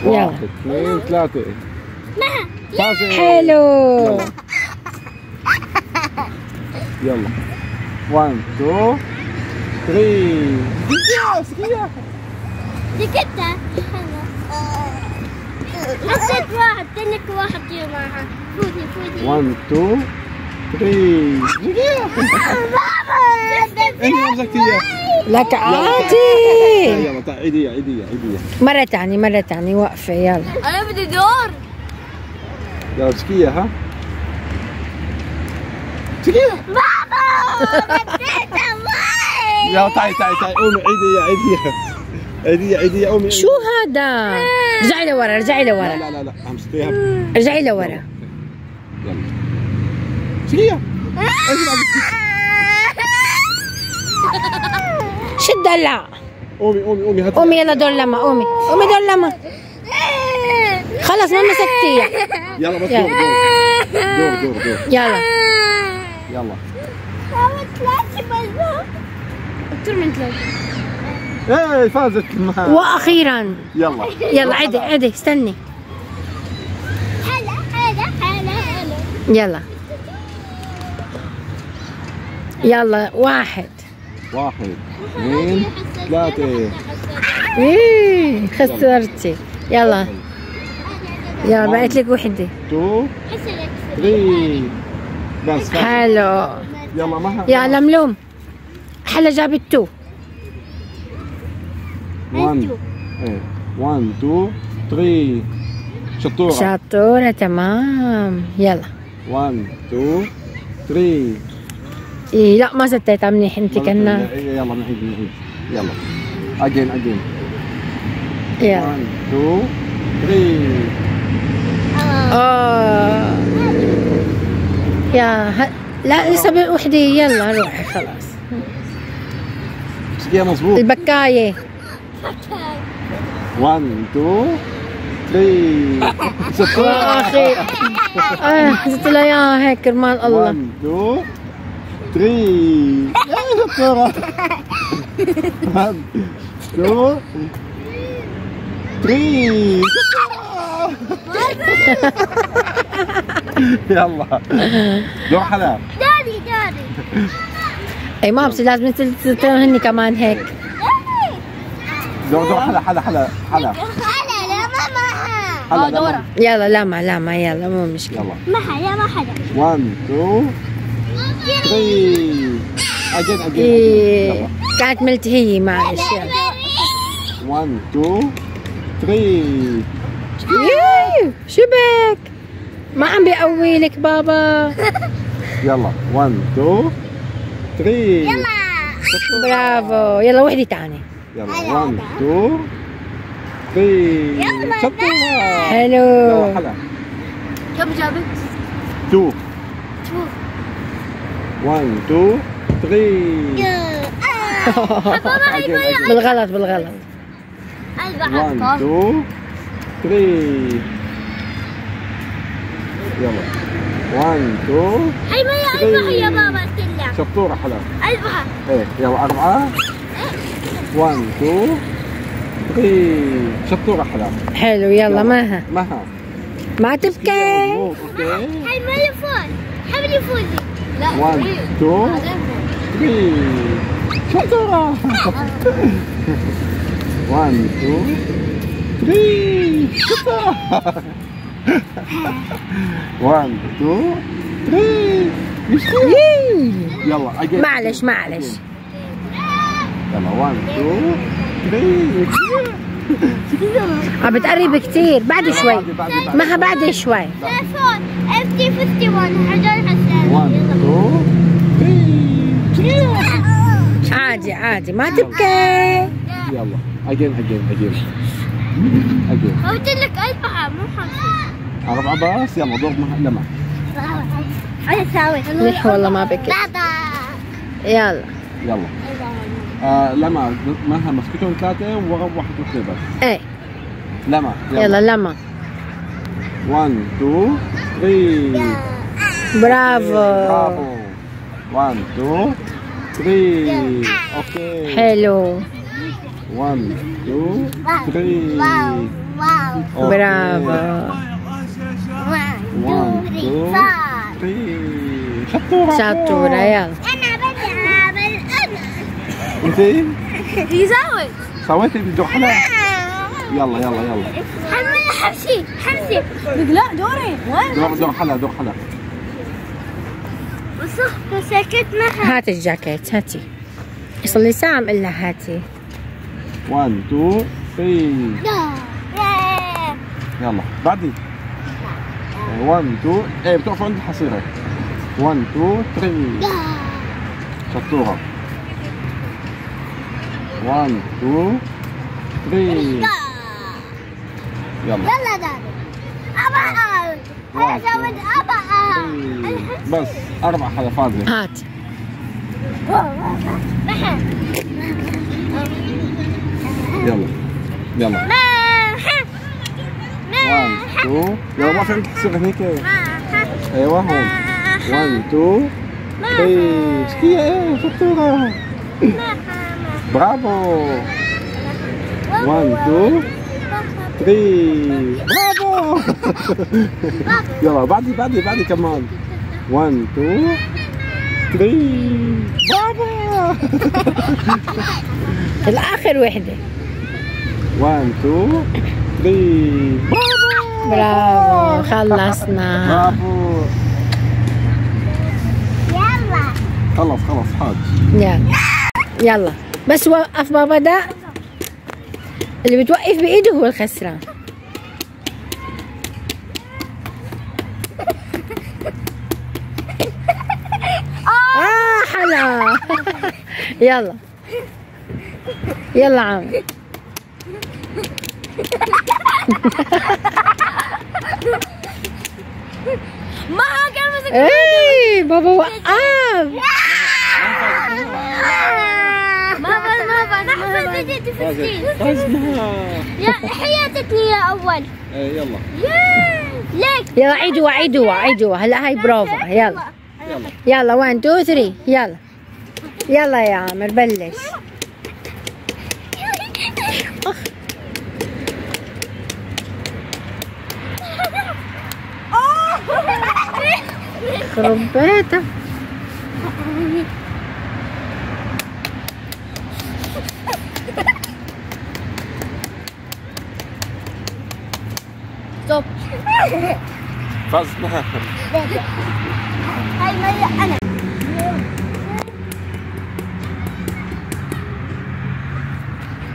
يلا 1 2 3. حلو. يلا 1 2 3. سكية دقيقة. حسيت واحد تنك واحد جي معها. فوتي 1 2 3. انت مسكتي اياه. لك عادي. يلا تعال عيديها. مرة تانية وقفة. يلا أنا بدي دور. يلا سكية. ها سكية. بابا يلا تعي قومي عيديها قومي. شو هذا؟ رجعي لورا لا امسكيها. رجعي لورا. يلا سكية. شد دلع. قومي هات. قومي يلا دور لما. قومي دور لما. خلص ما مسكتيها. يلا بس دور. يلا أكثر من 3. ايه فازت معها. واخيرا يلا عدي استني. هلا. يلا 1 2 3. خسرتي. يلا بقيت لك وحدة. 2 3. بس حلو. يلا معها. يا لملوم حلا جابت 2. 1 2 3. شطورة تمام. يلا 1 2 3. إيه لا ما ستيتها منيح انت كنا. يلا نعيد. يلا اجين. يلا 1 2 3. لا لسه بوحدة. يلا روحي خلاص. سكية مظبوط. البكاية. 1 2 3. اخي حسيت لها اياها هيك كرمال الله. 1 2 3. يا شطورة. 1 2 3. يلا دور حلا. داري. اي ما بصير لازم تهني كمان هيك. دور حلا. هلا لا ماما. دورة. يلا لما يلا مو مشكلة. يلا ما حدا. 1 2 3. اجين. إيه كانت ملتهية معلش. يلا 1 2 3. شبك ما عم بيقوي لك بابا. يلا 1 2 3. برافو. يلا وحدة تانية. يلا 1 2 3. شطورة. حلو. يلا حلا. كم جابت؟ 2 1 2 3. بالغلط. 1 2 3. يلا 1 2 هي ما هي ألبحة يا بابا كلها. شطورة حلا. ألبحة. ايه يلا 4. 1 2 3. شطورة حلا. حلو. يلا ماها ما تبكي. اوكي. هي ما يفوز. حبل يفوز. لا 1 2 3. شطورة. 1 2 3. شطورة. 1 2 3. يلا أجين. معلش. يلا 1 2 3. عم بتقرب كثير. بعد شوي. مها بعد شوي. تلفون FT 51 حجر حسان. 1 2 3. عادي ما تبكي. يلا أجين. قلت لك ألبحة مو حاسة. 4 بس. يلا دور لما. أنا ساوي. نح والله ما بكي. يلا لما معها مسكتهم 3 وورا 1 2 بس. ايه لما يلا لما. 1 2 3. برافو. 1 2 3. اوكي. حلو. 1 2 3. برافو. 1 2 3 شطورة. شطورة. يلا انا بدي اعمل انا. انت يزود. سويتي بدور حلا. يلا يلا يلا. حمسي حمسي. لا دوري. دور حلا دور حلا. صح سكت معها. هاتي الجاكيت هاتي. صار لي ساعة أقول لها هاتي. 1 2 3 يلا بعدي. 1 2 ايه بتقف عند الحصيرة. 1 2 3 شطورة. 1 2 3 يلا يلا دادي. ابا انا سويت ابا. بس 4 حلقات. هات. يلا يلا 1 2 يلا ما في عندك حصيرة هنيك. ايوه هون 1 2 3 شكية ايه شطورة. برافو 1 2 3 برافو. يلا بعدي كمان 1 2 3 برافو. الآخر وحدة. 1 2 3 برافو. برافو خلصنا. برافو. يلا خلص حاج. يلا يلا بس وقف بابا. ده اللي بتوقف بإيده هو الخسران. حلا. يلا يلا عامر. ما كان مسك. ايه بابا وقف. ما فزت فزنا. يا حياتك يا اول. ايه يلا ليك. يلا عيدوا هلا هاي بروفا. يلا يلا 1 2 3 يلا يلا يا عامر بلش. خرب بيتك. ستوب. فزنا. هاي مية انا.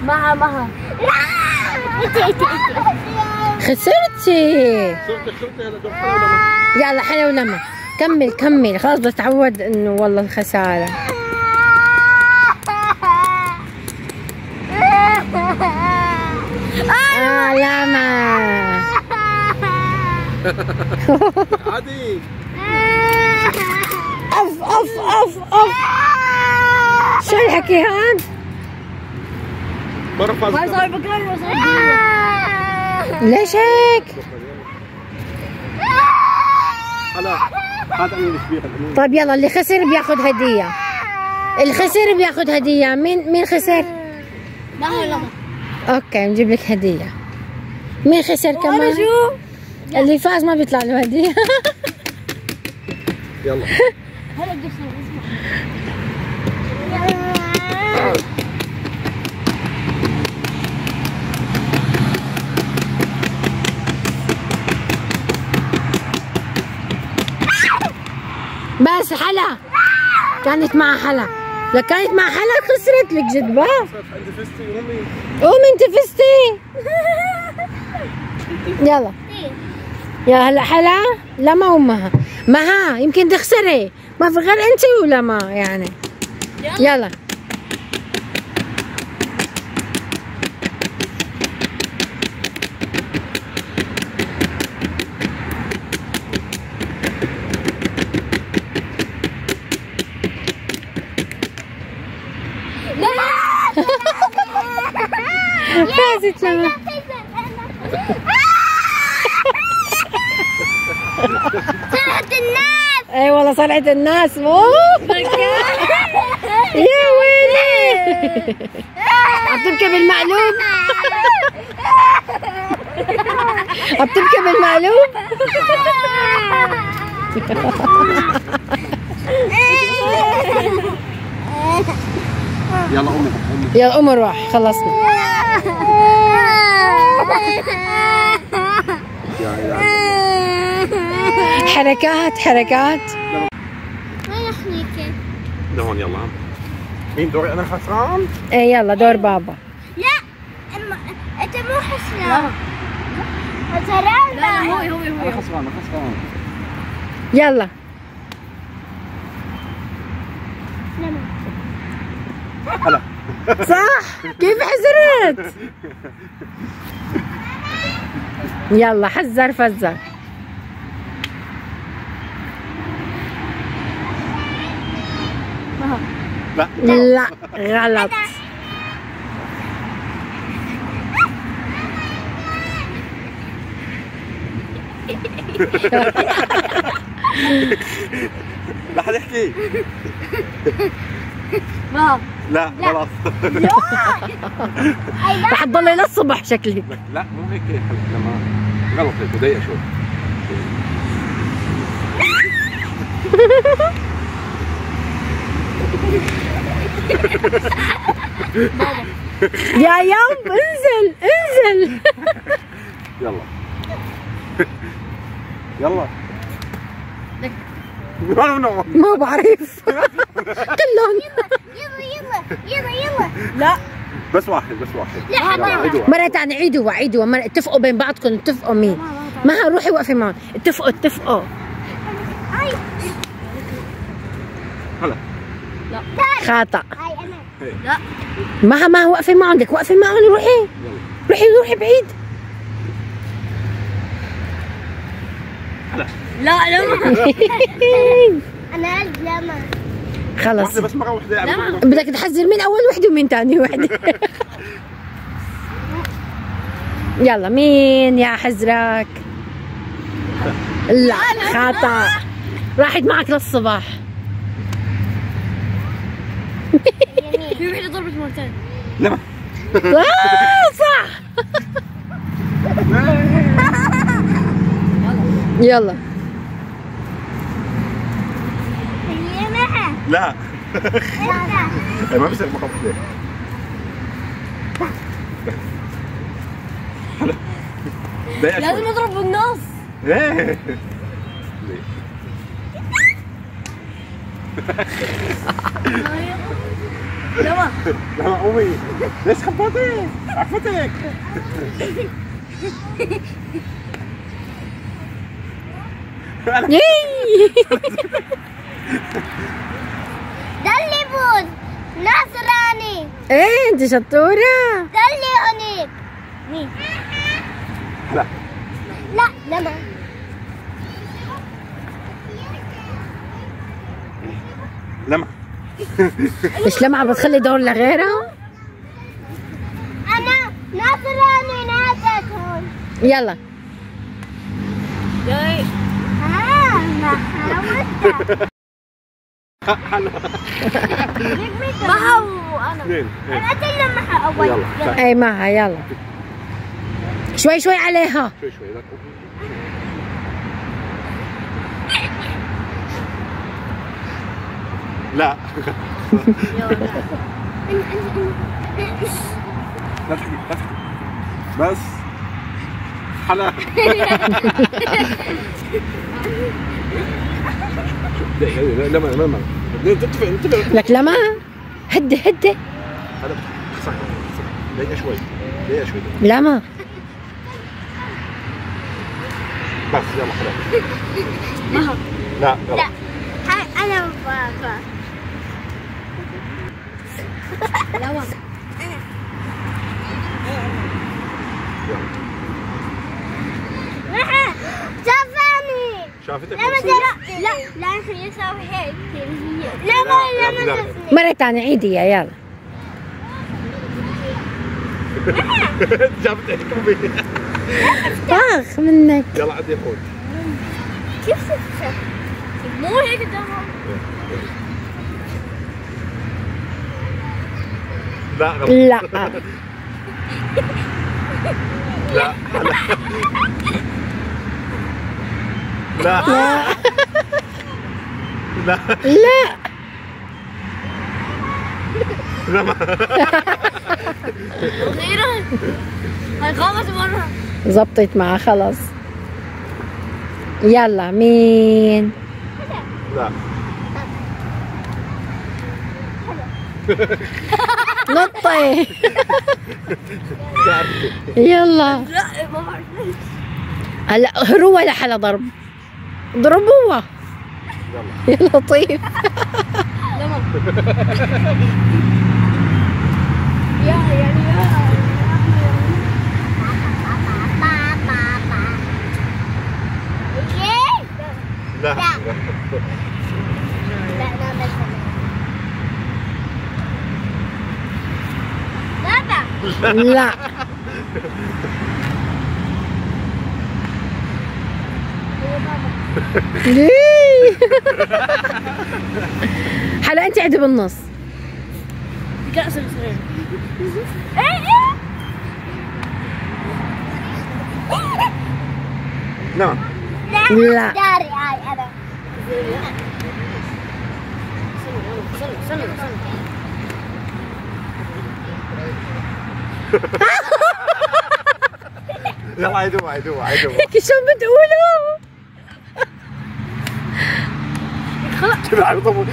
معها انت خسرتي. شفتي هلا دور حلا ولا يلا حلا ولما كمل خلاص بتعود انه والله الخسارة. لما عادي. اف شو الحكي هاد؟ مرة فزنا. ليش هيك؟ حلا هات أمين كبير. طيب يلا اللي خسر بياخذ هدية. مين خسر؟ اوكي نجيب لك هدية. مين خسر كمان؟ اللي فاز ما بيطلع له هدية. يلا بس حلا كانت مع حلا. لو كانت مع حلا خسرت لك جدبة. انت فزتي قومي انت فزتي. يلا هلا حلا لما ومها مها يمكن تخسري. ما في غير انت ولا ما يعني. يلا فازت لما. صرعت الناس. اي والله صرعت الناس. يا ويلي عم تبكي بالمقلوب. تبكي بالمقلوب. يلا قومي يلا قوم نروح، خلصنا. حركات حركات. وين احنيك؟ لهون يلا. مين دوري انا خسران؟ ايه يلا دور بابا. لا انت مو خسران. خسران. لا هو انا خسران. يلا. هلا. صح، كيف حزرت؟ يلا حزر فزر. لا لا غلط. لا حد يحكي. ما لا خلاص. رح تضلي للصبح شكلي. لا مو هيك لما غلط هيك ضيق شوي. يا يوم انزل انزل. يلا يلا. ما بعرف. كلهم. يلا لا بس واحد. لا حدا. مرة تانية عيدوا اتفقوا بين بعضكم، اتفقوا مين. ما روحي وقفي معهم، اتفقوا. هلا. خطأ. هاي انا. لا ما وقفي معهم، بدك وقفي معهم. روحي بعيد. لا انا لما خلص واحدة بس مرة واحدة. بدك تحذر مين اول وحده ومين ثاني وحده. يلا مين يا حزرك؟ لا خطأ، راحت معك للصبح. في وحده ضربت مرتين. لما صح. يلا هي معها. لا ما بصير مرة واحدة. لازم نضرب بالنص. ايه لما قومي. ليش خبطتي؟ عفتك. دلي بوز نصراني. ايه انت شطورة. دلي هنيك. مين؟ لا لما مش لمعة بتخلي دور لغيرها. انا نصراني نادت هون. يلا ما حاولت. ما هو انا. انا قلت له ما حاول. يلا اي معها. يلا شوي عليها. شوي لا لا تحكي بس. حلا. لما انتبه لك لما هدي هذا صح. دقيقة شوي لما بس. يلا خلاص. لا غلط. انا بابا. شافتك؟ لا خليني اسوي هيك. لا مرة تانية عيدي يلا. جابتك. طاخ منك. يلا عدي يا اخوي. كيف تفتح؟ مو هيك تمام. لا غلط. لا لا لا لا لا لا ما أخيرا هيخلص مرة. زبطت معاه خلص. يلا مين؟ لا نطي. يلا لا ما بعرف. هلا هروا ولا حلا ضرب؟ ضربوها يا لطيف. لا لا ليه؟ حلا انت قاعده بالنص. لا لا داري هاي أنا. يلا عيدوها عيدوها هيك شو بتقولوا؟ كذا عيطوا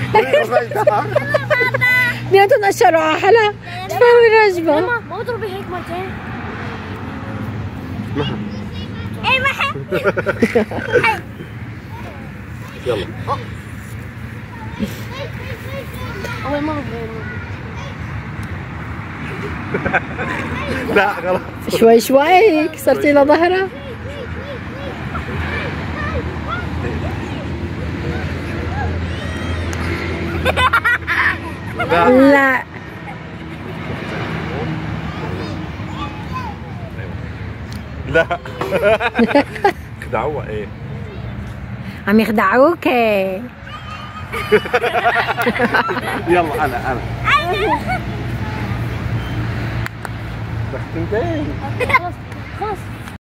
بيناتهم اشروا على حلا تفاوي رجبه. ما اضربي هيك مرتين. اي ما يلا أول مرة. لا غلط شوي شوي كسرتي له ظهره. لا لا خدعوها ايه عم يخدعوك. يلا انا تختمتين